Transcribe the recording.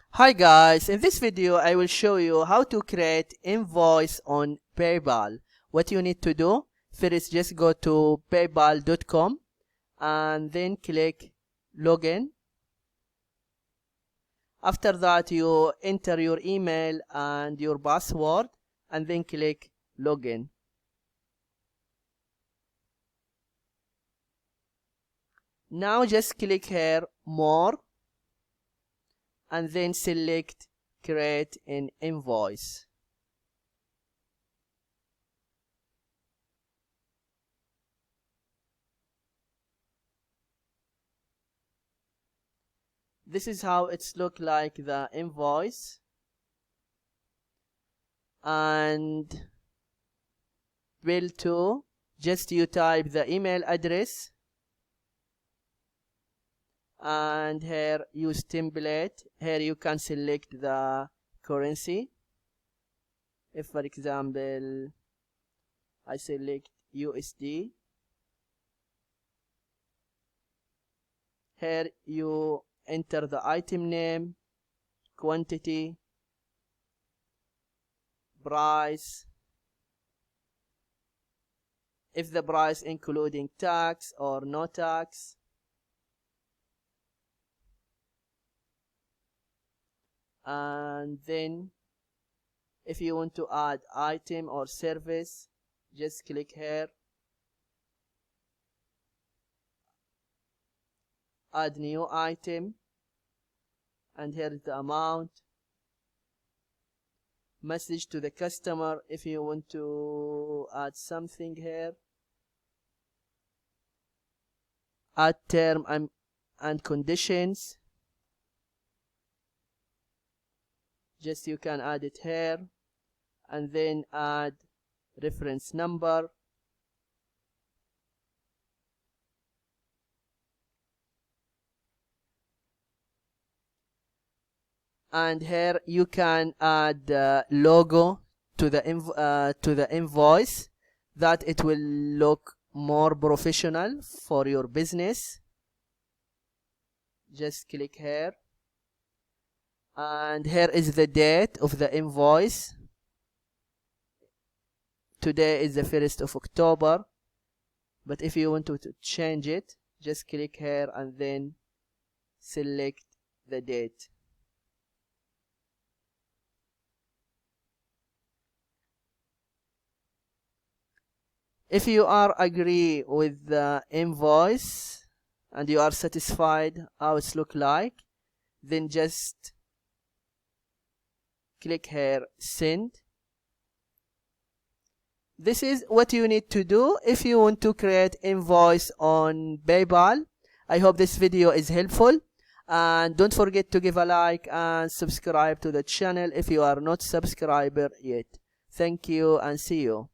Hi guys, in this video I will show you how to create invoice on PayPal. What you need to do, first just go to paypal.com and then click login. After that you enter your email and your password and then click login. Now just click here more and then select create an invoice. This is how it's look like, the invoice. And bill to, just you type the email address and here use template. Here you can select the currency. If for example I select USD, here you enter the item name, quantity, price, if the price including tax or no tax, and then if you want to add item or service, just click here, add new item, and here is the amount. Message to the customer if you want to add something here, add term and conditions, just you can add it here, and then add reference number, and here you can add logo to the invoice, that it will look more professional for your business. Just click here, and here is the date of the invoice. Today is the 1st of October, but if you want to change it, just click here and then select the date. If you are agree with the invoice and you are satisfied how it's look like, then just click here send. This is what you need to do if you want to create invoice on PayPal. I hope this video is helpful, and don't forget to give a like and subscribe to the channel if you are not subscriber yet. Thank you and see you.